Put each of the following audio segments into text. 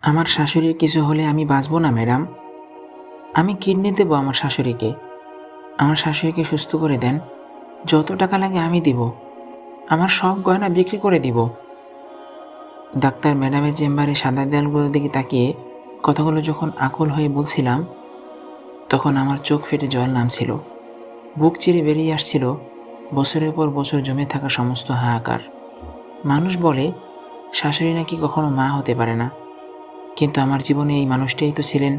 আমার শাশুড়ির কিছু হলে আমি বাঁচব না ম্যাডাম। আমি কিডনি দেব আমার শাশুড়িকে। আমার শাশুড়িকে সুস্থ করে দেন। যত টাকা লাগে আমি দিব। আমার সব গয়না বিক্রি করে দিব। ডাক্তার ম্যাডামের চেম্বারে সাদা দেয়ালগুলোর দিকে তাকিয়ে কথাগুলো যখন আকুল হয়ে বলছিলাম, তখন আমার চোখ ফেটে জল নামছিল। বুক চিরে বেরিয়ে আসছিল বছরের পর বছর জমে থাকা সমস্ত হাহাকার। মানুষ বলে শাশুড়ি নাকি কখনো মা হতে পারে না, কিন্তু আমার জীবনে এই মানুষটাই তো ছিলেন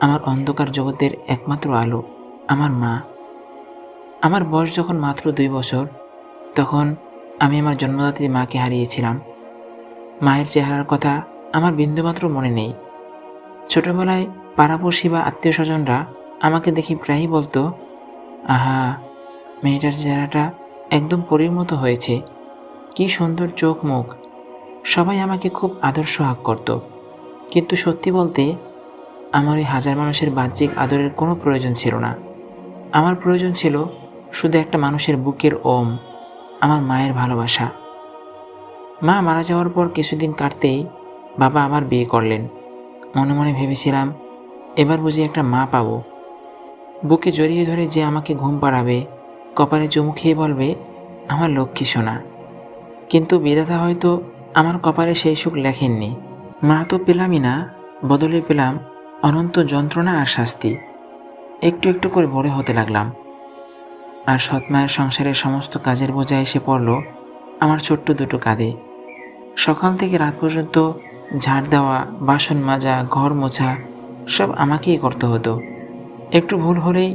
আমার অন্ধকার জগতের একমাত্র আলো, আমার মা। আমার বয়স যখন মাত্র 2 বছর, তখন আমি আমার জন্মদাত্রী মাকে হারিয়েছিলাম। মায়ের চেহারার কথা আমার বিন্দুমাত্র মনে নেই। ছোটবেলায় পাড়াপড়শি বা আত্মীয় স্বজনরা আমাকে দেখে প্রায়ই বলতো, আহা, মেয়েটার চেহারাটা একদম পরীর মতো হয়েছে, কি সুন্দর চোখ মুখ। সবাই আমাকে খুব আদর সোহাগ করত। কিন্তু সত্যি বলতে আমার ওই হাজার মানুষের বাহ্যিক আদরের কোনো প্রয়োজন ছিল না। আমার প্রয়োজন ছিল শুধু একটা মানুষের বুকের ওম, আমার মায়ের ভালোবাসা। মা মারা যাওয়ার পর কিছুদিন কাটতেই বাবা আবার বিয়ে করলেন। মনে মনে ভেবেছিলাম, এবার বুঝি একটা মা পাবো। বুকে জড়িয়ে ধরে যে আমাকে ঘুম পাড়াবে, কপালে চুমু খেয়ে বলবে, আমার লক্ষ্মী সোনা। কিন্তু বিধাতা হয়তো আমার কপালে সেই সুখ লেখেননি। মা তো পেলামই না, বদলে পেলাম অনন্ত যন্ত্রণা আর শাস্তি। একটু একটু করে বড় হতে লাগলাম। আর সৎমায়ের সংসারের সমস্ত কাজের বোঝা এসে পড়ল আমার ছোট্ট দুটো কাঁধে। সকাল থেকে রাত পর্যন্ত ঝাড় দেওয়া, বাসন মাজা, ঘর মোছা সব আমাকেই করতে হতো। একটু ভুল হলেই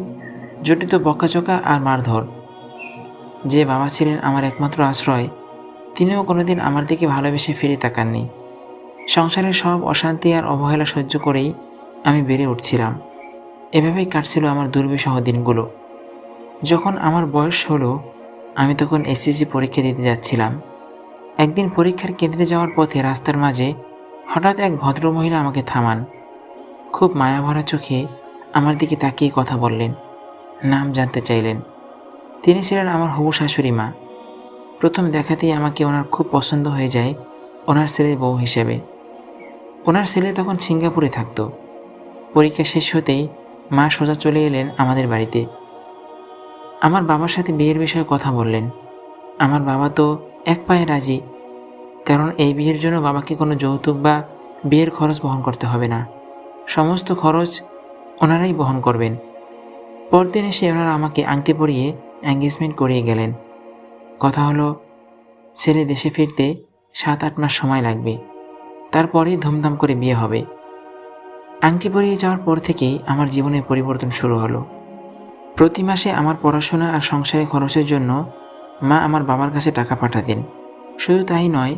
জটিত বকাঝকা আর মারধর। যে বাবা ছিলেন আমার একমাত্র আশ্রয়, তিনিও কোনোদিন আমার দিকে ভালোবেসে ফিরে তাকাননি। সংসারের সব অশান্তি আর অবহেলা সহ্য করেই আমি বেড়ে উঠছিলাম। এভাবেই কাটছিল আমার দুর্বিষহ দিনগুলো। যখন আমার বয়স হলো, আমি তখন এসএসসি পরীক্ষা দিতে যাচ্ছিলাম। একদিন পরীক্ষার কেন্দ্রে যাওয়ার পথে রাস্তার মাঝে হঠাৎ এক ভদ্রমহিলা আমাকে থামান। খুব মায়াভরা চোখে আমার দিকে তাকিয়ে কথা বললেন, নাম জানতে চাইলেন। তিনি ছিলেন আমার হবু শাশুড়ি মা। প্রথম দেখাতেই আমাকে ওনার খুব পছন্দ হয়ে যায় ওনার ছেলের বউ হিসেবে। ওনার ছেলে তখন সিঙ্গাপুরে থাকতো। পরীক্ষা শেষ হতেই মা সোজা চলে এলেন আমাদের বাড়িতে। আমার বাবার সাথে বিয়ের বিষয়ে কথা বললেন। আমার বাবা তো এক পায়ে রাজি, কারণ এই বিয়ের জন্য বাবাকে কোনো যৌতুক বা বিয়ের খরচ বহন করতে হবে না। সমস্ত খরচ ওনারাই বহন করবেন। পরদিন এসে ওনারা আমাকে আংটি পরিয়ে এঙ্গেজমেন্ট করিয়ে গেলেন। কথা হলো, ছেলে দেশে ফিরতে 7-8 মাস সময় লাগবে, তারপরেই ধুমধাম করে বিয়ে হবে। আংটি পরিয়ে যাওয়ার পর থেকেই আমার জীবনের পরিবর্তন শুরু হলো। প্রতি মাসে আমার পড়াশোনা আর সংসারে খরচের জন্য মা আমার বাবার কাছে টাকা পাঠাতেন। শুধু তাই নয়,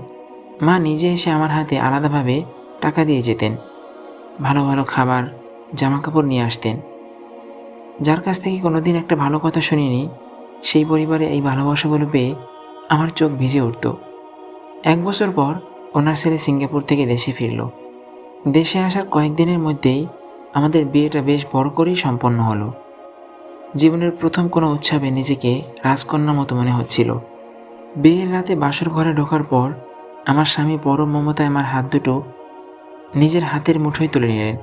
মা নিজে এসে আমার হাতে আলাদাভাবে টাকা দিয়ে যেতেন। ভালো ভালো খাবার, জামা কাপড় নিয়ে আসতেন। যার কাছ থেকে কোনোদিন একটা ভালো কথা শুনিনি, সেই পরিবারে এই ভালোবাসাগুলো পেয়ে আমার চোখ ভিজে উঠত। 1 বছর পর ওনার ছেলে সিঙ্গাপুর থেকে দেশে ফিরল। দেশে আসার কয়েকদিনের মধ্যেই আমাদের বিয়েটা বেশ বড় করেই সম্পন্ন হলো। জীবনের প্রথম কোনো উৎসবে নিজেকে রাজকন্যা মতো মনে হচ্ছিল। বিয়ের রাতে বাসর ঘরে ঢোকার পর আমার স্বামী পরম মমতায় আমার হাত দুটো নিজের হাতের মুঠোয় তুলে নিলেন।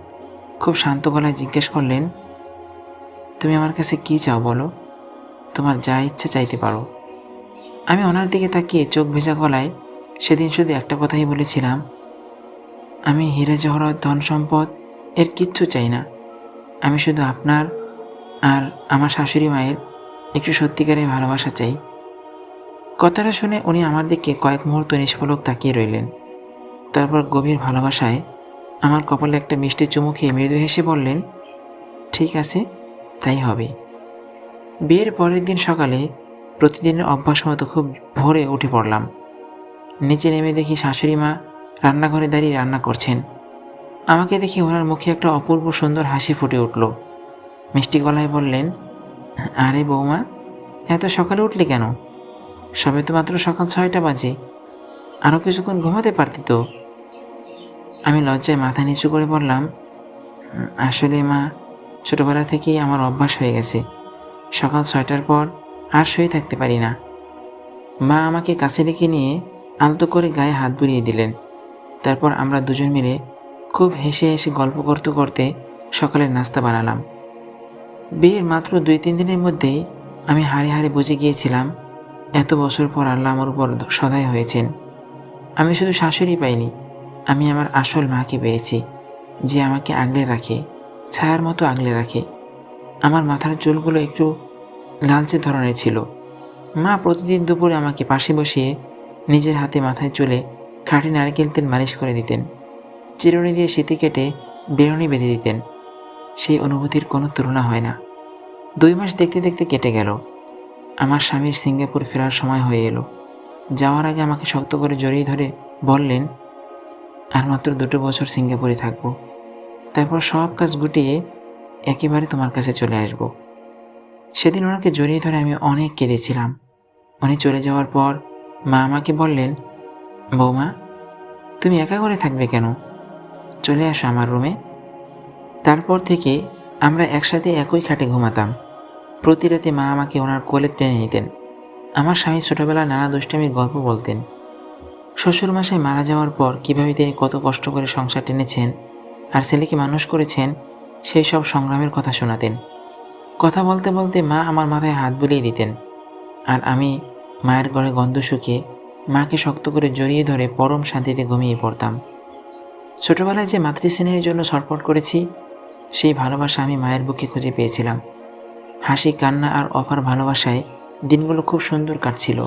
খুব শান্ত গলায় জিজ্ঞেস করলেন, তুমি আমার কাছে কী চাও বলো, তোমার যা ইচ্ছা চাইতে পারো। আমি ওনার দিকে তাকিয়ে চোখ ভেজা গলায় সেদিন শুধু একটা কথাই বলেছিলাম, আমি হীরা জহরত ধন সম্পদ এর কিচ্ছু চাই না। আমি শুধু আপনার আর আমার শাশুড়ি মায়ের একটু সত্যিকারের ভালোবাসা চাই। কথাটা শুনে উনি আমার দিকে কয়েক মুহূর্ত নিষ্পলক তাকিয়ে রইলেন। তারপর গভীর ভালোবাসায় আমার কপালে একটা মিষ্টি চুমু খেয়ে মৃদু হেসে বললেন, ঠিক আছে, তাই হবে। বিয়ের পরের দিন সকালে প্রতিদিনের অভ্যাস মতো খুব ভোরে উঠে পড়লাম। নিচে নেমে দেখি শাশুড়ি মা রান্নাঘরে দাঁড়িয়ে রান্না করছেন। আমাকে দেখে ওনার মুখে একটা অপূর্ব সুন্দর হাসি ফুটে উঠল। মিষ্টি গলায় বললেন, আরে বৌমা, এত সকালে উঠলে কেন? সবে তো মাত্র সকাল 6টা বাজে, আরও কিছুক্ষণ ঘুমাতে পারতি তো। আমি লজ্জায় মাথা নিচু করে বললাম, আসলে মা, ছোটোবেলা থেকেই আমার অভ্যাস হয়ে গেছে, সকাল 6টার পর আর শুয়ে থাকতে পারি না। মা আমাকে কাছে রেখে নিয়ে আলতো করে গায়ে হাত বুলিয়ে দিলেন। তারপর আমরা দুজন মিলে খুব হেসে হেসে গল্প করতে করতে সকালের নাস্তা বানালাম। বিয়ের মাত্র 2-3 দিনের মধ্যেই আমি হাড়ে হাড়ে বুঝে গিয়েছিলাম এত বছর পর আল্লাহ আমার উপর সদয় হয়েছেন। আমি শুধু শাশুড়ি পাইনি, আমি আমার আসল মাকে পেয়েছি, যে আমাকে আগলে রাখে, ছায়ার মতো আগলে রাখে। আমার মাথার চুলগুলো একটু লালচে ধরনের ছিল। মা প্রতিদিন দুপুরে আমাকে পাশে বসিয়ে নিজের হাতে মাথায় চুলে খাঁটি নারকেল তেল মালিশ করে দিতেন, চিরুনি দিয়ে সিঁথি কেটে বেরুনি বেঁধে দিতেন। সেই অনুভূতির কোনো তুলনা হয় না। 2 মাস দেখতে দেখতে কেটে গেল। আমার স্বামীর সিঙ্গাপুর ফেরার সময় হয়ে এলো। যাওয়ার আগে আমাকে শক্ত করে জড়িয়ে ধরে বললেন, আর মাত্র 2 বছর সিঙ্গাপুরে থাকবো, তারপর সব কাজ গুটিয়ে একেবারে তোমার কাছে চলে আসব। সেদিন ওনাকে জড়িয়ে ধরে আমি অনেক কেঁদেছিলাম। উনি চলে যাওয়ার পর মা আমাকে বললেন, বৌমা, তুমি একা করে থাকবে কেন? চলে আসো আমার রুমে। তারপর থেকে আমরা একসাথে একই খাটে ঘুমাতাম। প্রতি রাতে মা আমাকে ওনার কোলে টেনে নিতেন। আমার স্বামী ছোটবেলায় নানা দুষ্টামির গল্প বলতেন। শ্বশুরমশাই মারা যাওয়ার পর কীভাবে তিনি কত কষ্ট করে সংসার টেনেছেন আর ছেলেকে মানুষ করেছেন, সেই সব সংগ্রামের কথা শোনাতেন। কথা বলতে বলতে মা আমার মাথায় হাত বুলিয়ে দিতেন, আর আমি মায়ের গড়ে গন্ধ শুকিয়ে মাকে শক্ত করে জড়িয়ে ধরে পরম শান্তিতে ঘুমিয়ে পড়তাম। ছোটবেলায় যে মাতৃস্নেহের জন্য ছটফট করেছি, সেই ভালোবাসা আমি মায়ের বুকে খুঁজে পেয়েছিলাম। হাসি, কান্না আর অপার ভালোবাসায় দিনগুলো খুব সুন্দর কাটছিল।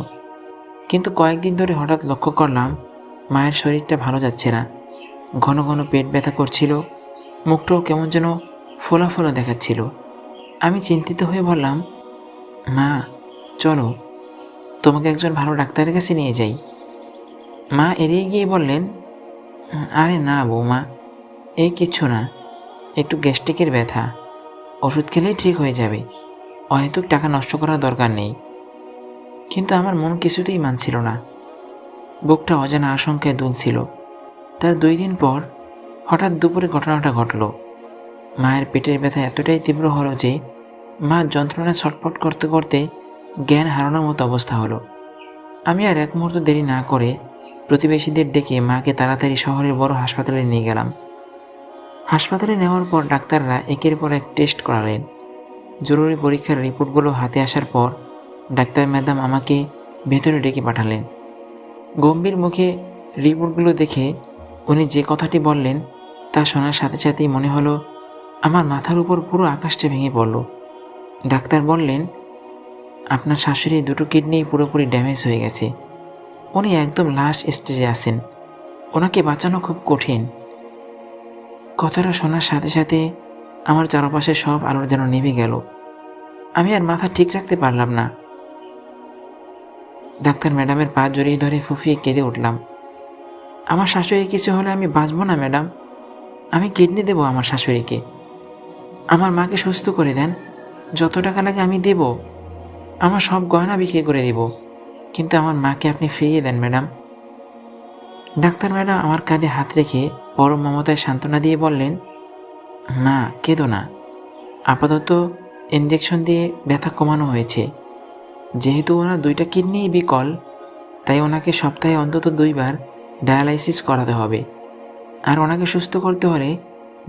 কিন্তু কয়েকদিন ধরে হঠাৎ লক্ষ্য করলাম মায়ের শরীরটা ভালো যাচ্ছে না। ঘন ঘন পেট ব্যথা করছিল, মুখটাও কেমন যেন ফোলা ফোলা দেখাচ্ছিল। আমি চিন্তিত হয়ে বললাম, মা, চলো, তোমাকে একজন ভালো ডাক্তারের কাছে নিয়ে যাই। মা এড়িয়ে গিয়ে বললেন, আরে না বৌমা, এই কিচ্ছু না, একটু গ্যাস্ট্রিকের ব্যথা, ওষুধ খেলেই ঠিক হয়ে যাবে, অহেতুক টাকা নষ্ট করার দরকার নেই। কিন্তু আমার মন কিছুতেই মানছিল না। বুকটা অজানা আশঙ্কায় দুলছিল। তার 2 দিন পর হঠাৎ দুপুরে ঘটনাটা ঘটল। মায়ের পেটের ব্যথা এতটাই তীব্র হলো যে মা যন্ত্রণায় ছটফট করতে করতে জ্ঞান হারানোর মতো অবস্থা হলো। আমি আর এক মুহূর্ত দেরি না করে প্রতিবেশীদের ডেকে মাকে তাড়াতাড়ি শহরের বড় হাসপাতালে নিয়ে গেলাম। হাসপাতালে নেওয়ার পর ডাক্তাররা একের পর এক টেস্ট করালেন। জরুরি পরীক্ষার রিপোর্টগুলো হাতে আসার পর ডাক্তার ম্যাডাম আমাকে ভেতরে ডেকে পাঠালেন। গম্ভীর মুখে রিপোর্টগুলো দেখে উনি যে কথাটি বললেন তা শোনার সাথে সাথেই মনে হলো আমার মাথার উপর পুরো আকাশটা ভেঙে পড়ল। ডাক্তার বললেন, আপনার শাশুড়ি 2 কিডনি পুরোপুরি ড্যামেজ হয়ে গেছে। উনি একদম লাস্ট স্টেজে আছেন, ওনাকে বাঁচানো খুব কঠিন। কথাটা শোনার সাথে সাথে আমার চারপাশে সব আলো যেন নিভে গেল। আমি আর মাথা ঠিক রাখতে পারলাম না। ডাক্তার ম্যাডামের পা জড়িয়ে ধরে ফুফিয়ে কেঁদে উঠলাম। আমার শাশুড়ি কিছু হলে আমি বাঁচব না ম্যাডাম, আমি কিডনি দেব আমার শাশুড়িকে। আমার মাকে সুস্থ করে দেন, যত টাকা লাগে আমি দেব, আমার সব গয়না বিক্রি করে দেব, কিন্তু আমার মাকে আপনি ফিরিয়ে দেন ম্যাডাম। ডাক্তার ম্যাডাম আমার কাঁধে হাত রেখে পরম মমতায় সান্ত্বনা দিয়ে বললেন, না, কেঁদো না, আপাতত ইনজেকশন দিয়ে ব্যথা কমানো হয়েছে। যেহেতু ওনার 2টা কিডনিই বিকল, তাই ওনাকে সপ্তাহে অন্তত 2 বার ডায়ালাইসিস করাতে হবে, আর ওনাকে সুস্থ করতে হলে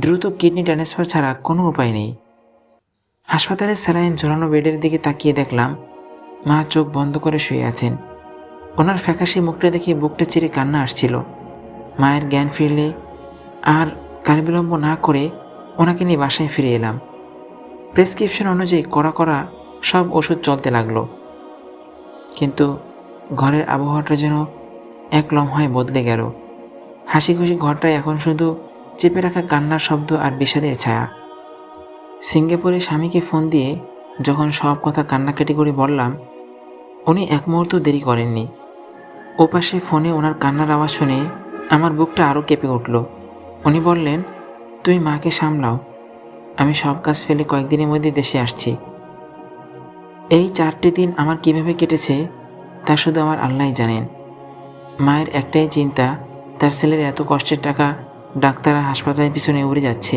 দ্রুত কিডনি ট্রান্সফার ছাড়া কোনো উপায় নেই। হাসপাতালের স্যালাইন ঝোলানো বেডের দিকে তাকিয়ে দেখলাম মা চোখ বন্ধ করে শুয়ে আছেন। ওনার ফ্যাকাশে মুখটা দেখে বুকটা চিরে কান্না আসছিল। মায়ের জ্ঞান ফিরলে আর কালবিলম্ব না করে ওনাকে নিয়ে বাসায় ফিরে এলাম। প্রেসক্রিপশন অনুযায়ী কড়া কড়া সব ওষুধ চলতে লাগলো, কিন্তু ঘরের আবহাওয়াটা যেন এক লম্হায় বদলে গেল। হাসি খুশি ঘরটায় এখন শুধু চেপে রাখা কান্নার শব্দ আর বিষাদের ছায়া। সিঙ্গাপুরে স্বামীকে ফোন দিয়ে যখন সব কথা কান্নাকাটি করে বললাম, উনি এক মুহূর্ত দেরি করেননি। ওপাশে ফোনে ওনার কান্নার আওয়াজ শুনে আমার বুকটা আরও কেঁপে উঠল। উনি বললেন, তুমি মাকে সামলাও, আমি সব কাজ ফেলে কয়েকদিনের মধ্যে দেশে আসছি। এই 4টে দিন আমার কিভাবে কেটেছে তা শুধু আমার আল্লাহই জানেন। মায়ের একটাই চিন্তা, তার ছেলের এত কষ্টের টাকা ডাক্তার আর হাসপাতালের পিছনে উড়ে যাচ্ছে।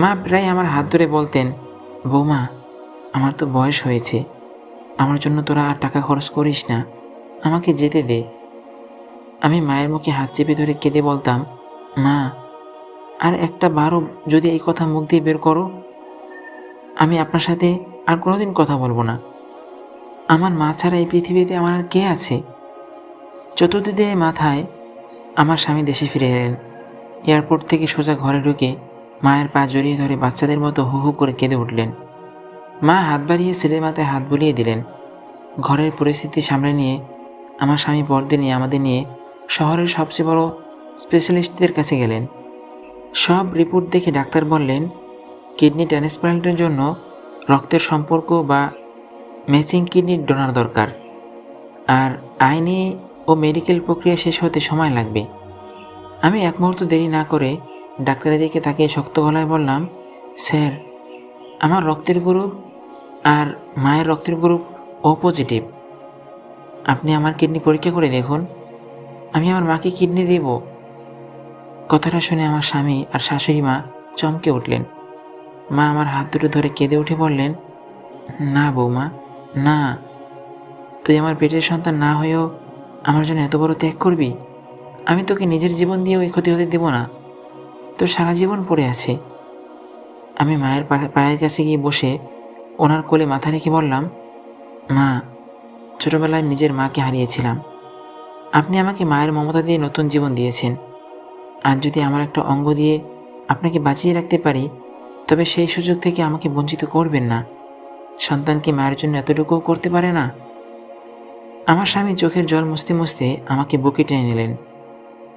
মা প্রায় আমার হাত ধরে বলতেন, বৌমা, আমার তো বয়স হয়েছে, আমার জন্য তোরা আর টাকা খরচ করিস না, আমাকে যেতে দে। আমি মায়ের মুখে হাত চেপে ধরে কেঁদে বলতাম, মা, আর একটা বারও যদি এই কথা মুখ দিয়ে বের করো, আমি আপনার সাথে আর কোনোদিন কথা বলবো না। আমার মা ছাড়া এই পৃথিবীতে আমার আর কে আছে? চতুর্দিকে মাথায় আমার স্বামী দেশে ফিরে এলেন। এয়ারপোর্ট থেকে সোজা ঘরে ঢুকে মায়ের পা জড়িয়ে ধরে বাচ্চাদের মতো হু হু করে কেঁদে উঠলেন। মা হাত বাড়িয়ে ছেলের মাথায় হাত বুলিয়ে দিলেন। ঘরের পরিস্থিতি সামলে নিয়ে আমার স্বামী পরদিনই আমাদের নিয়ে শহরের সবচেয়ে বড় স্পেশালিস্টদের কাছে গেলেন। সব রিপোর্ট দেখে ডাক্তার বললেন, কিডনি ট্রান্সপ্লান্টের জন্য রক্তের সম্পর্ক বা ম্যাচিং কিডনির ডোনার দরকার, আর আইনি ও মেডিকেল প্রক্রিয়া শেষ হতে সময় লাগবে। আমি এক মুহূর্ত দেরি না করে ডাক্তারের দিকে তাকিয়ে শক্ত গলায় বললাম, স্যার, আমার রক্তের গ্রুপ আর মায়ের রক্তের গ্রুপ ও পজিটিভ। আপনি আমার কিডনি পরীক্ষা করে দেখুন, আমি আমার মাকে কিডনি দেব। কথাটা শুনে আমার স্বামী আর শাশুড়ি মা চমকে উঠলেন। মা আমার হাত দুটো ধরে কেঁদে উঠে বললেন, না বৌমা, না, তুই আমার পেটের সন্তান না হয়েও আমার জন্য এত বড় ত্যাগ করবি? আমি তোকে নিজের জীবন দিয়েও এই ক্ষতি হতে দেব না। তোর সারা জীবন পড়ে আছে। আমি মায়ের পায়ের কাছে গিয়ে বসে ওনার কোলে মাথা রেখে বললাম, মা, ছোটবেলায় নিজের মাকে হারিয়েছিলাম। আপনি আমাকে মায়ের মমতা দিয়ে নতুন জীবন দিয়েছেন। আর যদি আমার একটা অঙ্গ দিয়ে আপনাকে বাঁচিয়ে রাখতে পারি, তবে সেই সুযোগ থেকে আমাকে বঞ্চিত করবেন না। সন্তান কি মায়ের জন্য এতটুকুও করতে পারে না? আমার স্বামী চোখের জল মুছতে মুছতে আমাকে বুকে টেনে নিলেন।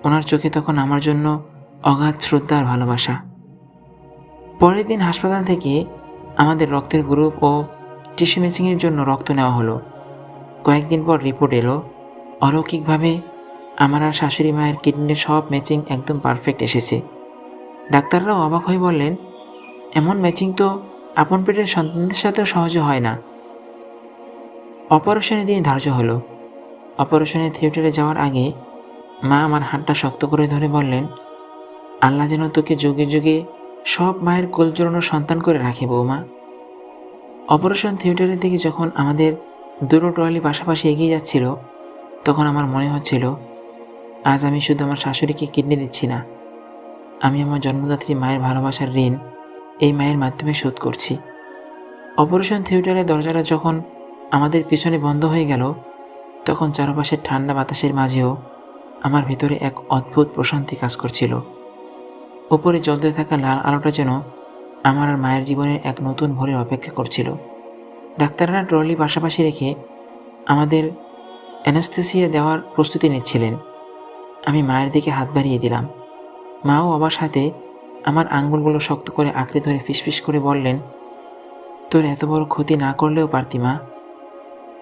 ওনার চোখে তখন আমার জন্য অগাধ শ্রদ্ধা আর ভালোবাসা। পরের দিন হাসপাতাল থেকে আমাদের রক্তের গ্রুপ ও টিস্যু ম্যাচিংয়ের জন্য রক্ত নেওয়া হলো। কয়েকদিন পর রিপোর্ট এলো, অলৌকিকভাবে আমার আর শাশুড়ি মায়ের কিডনির সব ম্যাচিং একদম পারফেক্ট এসেছে। ডাক্তাররাও অবাক হয়ে বললেন, এমন ম্যাচিং তো আপন পেটের সন্তানদের সাথেও সহজে হয় না। অপারেশনের দিন ধার্য হলো। অপারেশনের থিয়েটারে যাওয়ার আগে মা আমার হাতটা শক্ত করে ধরে বললেন, আল্লাহ যেন তোকে যুগে যুগে সব মায়ের কোল জড়ানোর সন্তান করে রাখে বৌমা। অপারেশন থিয়েটারের দিকে যখন আমাদের দুটো ট্রলি পাশাপাশি এগিয়ে যাচ্ছিল, তখন আমার মনে হচ্ছিল, আজ আমি শুধু আমার শাশুড়িকে কিডনি দিচ্ছি না, আমি আমার জন্মদাত্রী মায়ের ভালোবাসার ঋণ এই মায়ের মাধ্যমে শোধ করছি। অপারেশন থিয়েটারের দরজাটা যখন আমাদের পিছনে বন্ধ হয়ে গেল, তখন চারপাশের ঠান্ডা বাতাসের মাঝেও আমার ভিতরে এক অদ্ভুত প্রশান্তি কাজ করছিল। উপরে জ্বলতে থাকা লাল আলোটা যেন আমার আর মায়ের জীবনের এক নতুন ভোরের অপেক্ষা করছিল। ডাক্তাররা ট্রলি পাশাপাশি রেখে আমাদের অ্যানেস্থেসিয়া দেওয়ার প্রস্তুতি নিচ্ছিলেন। আমি মায়ের দিকে হাত বাড়িয়ে দিলাম। মাও অবাক সাথে আমার আঙ্গুলগুলো শক্ত করে আঁকড়ে ধরে ফিসফিস করে বললেন, তোর এত বড় ক্ষতি না করলেও পারতি মা,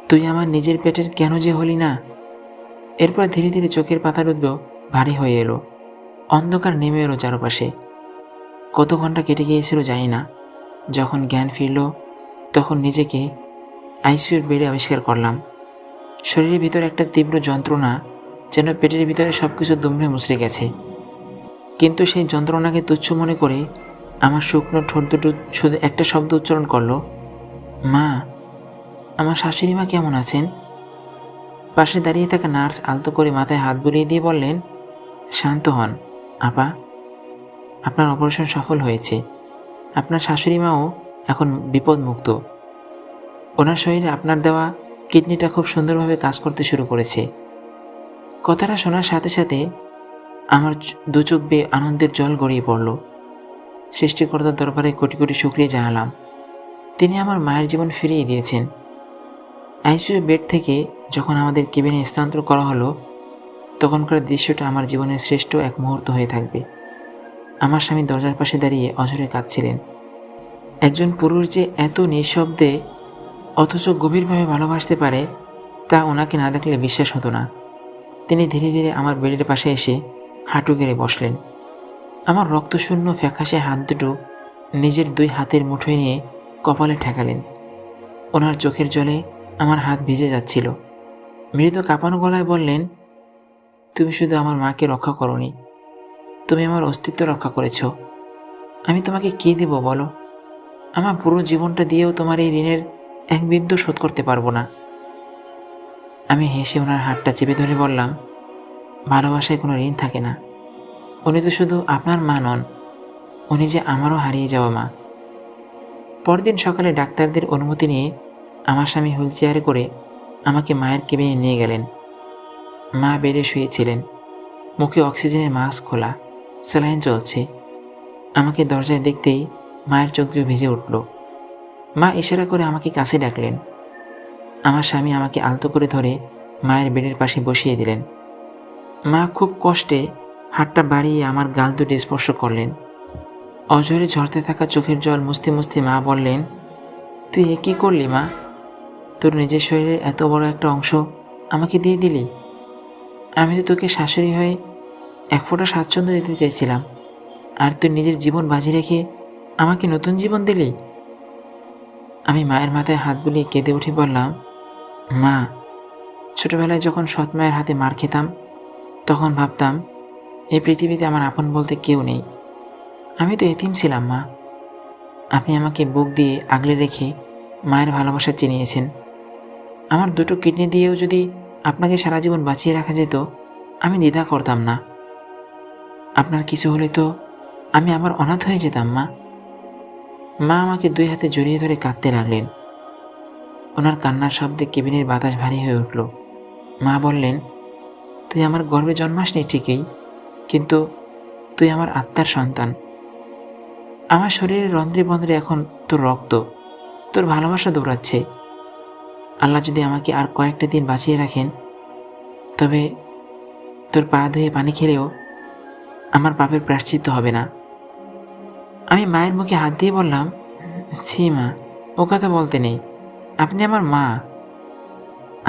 তুই আমার নিজের পেটের কেন যে হলি না? এরপর ধীরে ধীরে চোখের পাতাগুলো ভারী হয়ে এলো। অন্ধকার নেমে এলো চারপাশে। কত ঘন্টা কেটে গিয়েছিল জানি না। যখন জ্ঞান ফিরল, তখন নিজেকে আইসিইউর বেডে আবিষ্কার করলাম। শরীরের ভিতরে একটা তীব্র যন্ত্রণা, যেন পেটের ভিতরে সব কিছু দুমড়ে মুচড়ে গেছে। কিন্তু সেই যন্ত্রণাকে তুচ্ছ মনে করে আমার শুকনো ঠোঁট দুটো শুধু একটা শব্দ উচ্চারণ করলো, মা। আমার শাশুড়ি মা কেমন আছেন? পাশে দাঁড়িয়ে থাকা নার্স আলতো করে মাথায় হাত বুলিয়ে দিয়ে বললেন, শান্ত হন আপা, আপনার অপারেশন সফল হয়েছে। আপনার শাশুড়ি মাও এখন বিপদমুক্ত। ওনার শরীরে আপনার দেওয়া কিডনিটা খুব সুন্দরভাবে কাজ করতে শুরু করেছে। কথাটা শোনার সাথে সাথে আমার দু চোখ বেয়ে আনন্দের জল গড়িয়ে পড়ল। সৃষ্টিকর্তার দরবারে কোটি কোটি শুকরিয়া জানালাম। তিনি আমার মায়ের জীবন ফিরিয়ে দিয়েছেন। আইসিইউ বেড থেকে যখন আমাদের কেবিনে স্থানান্তর করা হলো, তখনকার দৃশ্যটা আমার জীবনের শ্রেষ্ঠ এক মুহূর্ত হয়ে থাকবে। আমার স্বামী দরজার পাশে দাঁড়িয়ে অঝরে কাঁদছিলেন। একজন পুরুষ যে এত নিঃশব্দে অথচ গভীরভাবে ভালোবাসতে পারে, তা ওনাকে না দেখলে বিশ্বাস হতো না। তিনি ধীরে ধীরে আমার বেডের পাশে এসে হাঁটু গেড়ে বসলেন। আমার রক্তশূন্য ফ্যাকাশে হাত দুটো নিজের দুই হাতের মুঠোয় নিয়ে কপালে ঠেকালেন। ওনার চোখের জলে আমার হাত ভিজে যাচ্ছিল। মৃদু কাঁপানো গলায় বললেন, তুমি শুধু আমার মাকে রক্ষা করোনি, তুমি আমার অস্তিত্ব রক্ষা করেছ। আমি তোমাকে কী দেব বলো? আমার পুরো জীবনটা দিয়েও তোমার এই ঋণের এক বিন্দু শোধ করতে পারবো না। আমি হেসে ওনার হাতটা চেপে ধরে বললাম, ভালোবাসায় কোনো ঋণ থাকে না। উনি তো শুধু আপনার মা নন, উনি যে আমারও হারিয়ে যাওয়া মা। পরদিন সকালে ডাক্তারদের অনুমতি নিয়ে আমার স্বামী হুইল চেয়ারে করে আমাকে মায়ের কেবিনে নিয়ে গেলেন। মা বেডে শুয়েছিলেন, মুখে অক্সিজেনের মাস্ক খোলা, স্যালাইন চলছে। আমাকে দরজায় দেখতেই মায়ের চোখ দিয়ে ভিজে উঠল। মা ইশারা করে আমাকে কাছে ডাকলেন। আমার স্বামী আমাকে আলতো করে ধরে মায়ের বেডের পাশে বসিয়ে দিলেন। মা খুব কষ্টে হাতটা বাড়িয়ে আমার গাল দুটি স্পর্শ করলেন। অঝরে ঝরতে থাকা চোখের জল মুছতে মুছতে মা বললেন, তুই এ কী করলি মা? তোর নিজের শরীরের এত বড় একটা অংশ আমাকে দিয়ে দিলি। আমি তো তোকে শাশুড়ি হয়ে এক ফোঁটা স্বাচ্ছন্দ্য দিতে চাইছিলাম, আর তুই নিজের জীবন বাজি রেখে আমাকে নতুন জীবন দিলি। আমি মায়ের মাথায় হাত বুলিয়ে কেঁদে উঠে বললাম, মা, ছোটবেলায় যখন সৎ মায়ের হাতে মার খেতাম তখন ভাবতাম এই পৃথিবীতে আমার আপন বলতে কেউ নেই। আমি তো এতিম ছিলাম মা। আপনি আমাকে বুক দিয়ে আগলে রেখে মায়ের ভালোবাসা চিনিয়েছেন। আমার দুটো কিডনি দিয়েও যদি আপনাকে সারা জীবন বাঁচিয়ে রাখা যেত, আমি দ্বিধা করতাম না। আপনার কিছু হলে তো আমি আবার অনাথ হয়ে যেতাম মা। মা আমাকে দুই হাতে জড়িয়ে ধরে কাঁদতে লাগলেন। ওনার কান্নার শব্দে কেবিনের বাতাস ভারী হয়ে উঠল। মা বললেন, তুই আমার গর্ভে জন্মাসনি ঠিকই, কিন্তু তুই আমার আত্মার সন্তান। আমার শরীরের রন্ধ্রে বন্ধ্রে এখন তোর রক্ত, তোর ভালোবাসা দৌড়াচ্ছে। আল্লাহ যদি আমাকে আর কয়েকটা দিন বাঁচিয়ে রাখেন, তবে তোর পা ধুয়ে পানি খেলেও আমার পাপের প্রায়শ্চিত্ত হবে না। আমি মায়ের মুখে হাত দিয়ে বললাম, ছি মা, ও কথা বলতে নেই। আপনি আমার মা,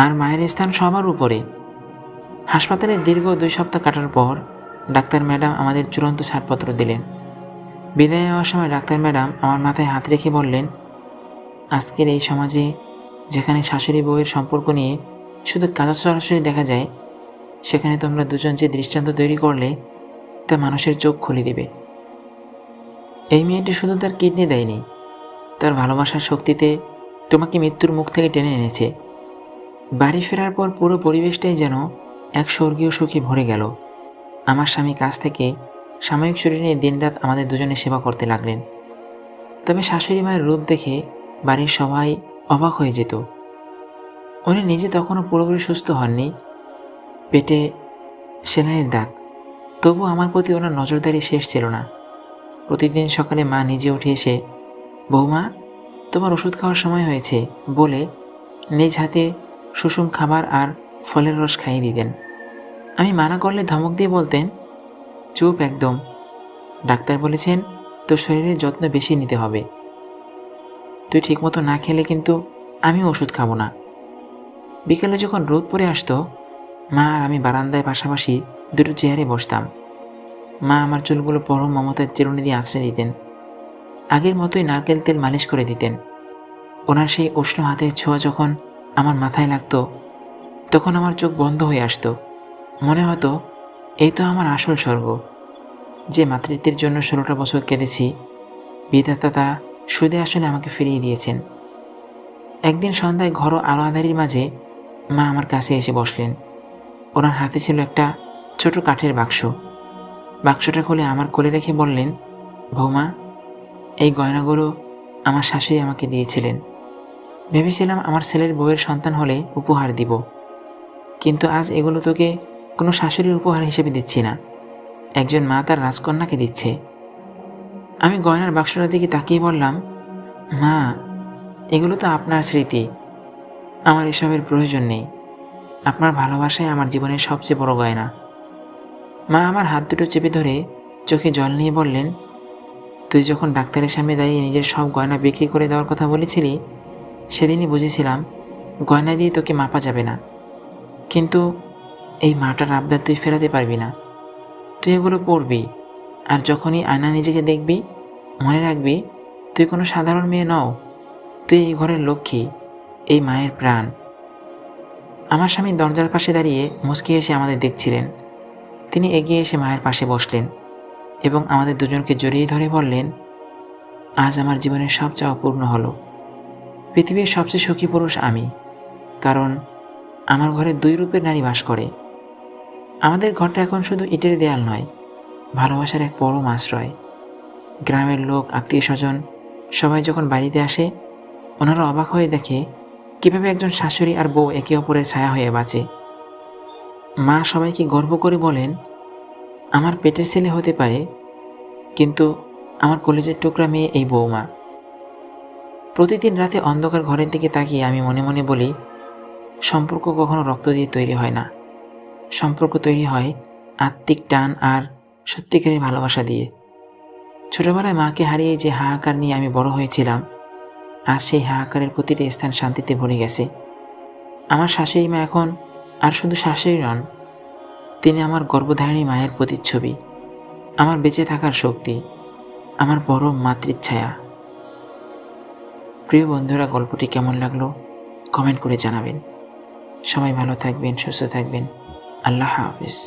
আর মায়ের স্থান সবার উপরে। হাসপাতালে দীর্ঘ 2 সপ্তাহ কাটার পর ডাক্তার ম্যাডাম আমাদের চূড়ান্ত ছাড়পত্র দিলেন। বিদায় নেওয়ার সময় ডাক্তার ম্যাডাম আমার মাথায় হাত রেখে বললেন, আজকের এই সমাজে যেখানে শাশুড়ি বউয়ের সম্পর্ক নিয়ে শুধু কাজা সরাসরি দেখা যায়, সেখানে তোমরা দুজন যে দৃষ্টান্ত তৈরি করলে তা মানুষের চোখ খুলে দেবে। এই মেয়েটি শুধু তার কিডনি দেয়নি, তার ভালোবাসার শক্তিতে তোমাকে মৃত্যুর মুখ থেকে টেনে এনেছে। বাড়ি ফেরার পর পুরো পরিবেশটাই যেন এক স্বর্গীয় সুখে ভরে গেল। আমার স্বামী কাজ থেকে সাময়িক ছুটি নিয়ে দিনরাত আমাদের দুজনে সেবা করতে লাগলেন। তবে শাশুড়ি মায়ের রূপ দেখে বাড়ির সবাই অবাক হয়ে যেত। উনি নিজে তখনও পুরোপুরি সুস্থ হননি, পেটে সেলাইয়ের দাগ, তবু আমার প্রতি ওনার নজরদারি শেষ ছিল না। প্রতিদিন সকালে মা নিজে উঠে এসে, বৌমা, তোমার ওষুধ খাওয়ার সময় হয়েছে বলে নিজ হাতে সুষুম খাবার আর ফলের রস খাইয়ে দিতেন। আমি মানা করলে ধমক দিয়ে বলতেন, চুপ একদম, ডাক্তার বলেছেন তোর শরীরের যত্ন বেশি নিতে হবে। তুই ঠিকমতো না খেলে কিন্তু আমিও ওষুধ খাবো না। বিকেলে যখন রোদ পড়ে আসতো, মা আর আমি বারান্দায় পাশাপাশি দুটো চেয়ারে বসতাম। মা আমার চুলগুলো পরম মমতার চিরুনি দিয়ে আঁচড়ে দিতেন। আগের মতোই নারকেল তেল মালিশ করে দিতেন। ওনার সেই উষ্ণ হাতের ছোঁয়া যখন আমার মাথায় লাগতো, তখন আমার চোখ বন্ধ হয়ে আসতো। মনে হতো এই তো আমার আসল স্বর্গ। যে মাতৃত্বের জন্য 16টা বছর কেঁদেছি, বিধাতা তা সুদে আসলে আমাকে ফিরিয়ে দিয়েছেন। একদিন সন্ধ্যায় ঘর আলো আঁধারির মাঝে মা আমার কাছে এসে বসলেন। ওনার হাতে ছিল একটা ছোট কাঠের বাক্স। বাক্সটা খুলে আমার কোলে রেখে বললেন, বৌমা, এই গয়নাগুলো আমার শাশুড়ি আমাকে দিয়েছিলেন। ভেবেছিলাম আমার ছেলের বউয়ের সন্তান হলে উপহার দিব, কিন্তু আজ এগুলো তোকে কোনো শাশুড়ির উপহার হিসেবে দিচ্ছি না, একজন মা তার রাজকন্যাকে দিচ্ছে। আমি গয়নার বাক্সটার দিকে তাকিয়ে বললাম, মা, এগুলো তো আপনার স্মৃতি, আমার এসবের প্রয়োজন নেই। আপনার ভালোবাসাই আমার জীবনের সবচেয়ে বড় গয়না। মা আমার হাত দুটো চেপে ধরে চোখে জল নিয়ে বললেন, তুই যখন ডাক্তারের সামনে দাঁড়িয়ে নিজের সব গয়না বিক্রি করে দেওয়ার কথা বলেছিলি, সেদিনই বুঝেছিলাম গয়না দিয়ে তোকে মাপা যাবে না। কিন্তু এই মাটার আবদার তুই ফেরাতে পারবি না। তুই এগুলো পরবি, আর যখনই আয়না নিজেকে দেখবি, মনে রাখবি তুই কোনো সাধারণ মেয়ে নও, তুই এই ঘরের লক্ষ্মী, এই মায়ের প্রাণ। আমার স্বামী দরজার পাশে দাঁড়িয়ে মুচকি এসে আমাদের দেখছিলেন। তিনি এগিয়ে এসে মায়ের পাশে বসলেন এবং আমাদের দুজনকে জড়িয়ে ধরে বললেন, আজ আমার জীবনের সব চাওয়া পূর্ণ হলো। পৃথিবীর সবচেয়ে সুখী পুরুষ আমি, কারণ আমার ঘরে 2 রূপের নারী বাস করে। আমাদের ঘরটা এখন শুধু ইটের দেয়াল নয়, ভালোবাসার এক পরম আশ্রয়। গ্রামের লোক, আত্মীয় স্বজন সবাই যখন বাড়িতে আসে, ওনারা অবাক হয়ে দেখে কিভাবে একজন শাশুড়ি আর বউ একে অপরের ছায়া হয়ে বাঁচে। মা সবাইকে গর্ব করে বলেন, আমার পেটের ছেলে হতে পারে, কিন্তু আমার কলেজের টুকরা মেয়ে এই বৌমা। প্রতিদিন রাতে অন্ধকার ঘরের দিকে তাকিয়ে আমি মনে মনে বলি, সম্পর্ক কখনো রক্ত দিয়ে তৈরি হয় না, সম্পর্ক তৈরি হয় আত্মিক টান আর সত্যিকারের ভালোবাসা দিয়ে। ছোটবেলায় মাকে হারিয়ে যে হাহাকার নিয়ে আমি বড় হয়েছিলাম, আজ সেই হাহাকারের প্রতিটি স্থান শান্তিতে ভরে গেছে। আমার শাশুড়ি মা এখন আর শুধু শাশুড়ি নন, তিনি আমার গর্ভধারিণী মায়ের প্রতিচ্ছবি, আমার বেঁচে থাকার শক্তি, আমার বড় মাতৃচ্ছায়া। প্রিয় বন্ধুরা, গল্পটি কেমন লাগলো কমেন্ট করে জানাবেন। সবাই ভালো থাকবেন, সুস্থ থাকবেন। আল্লাহ হাফেজ।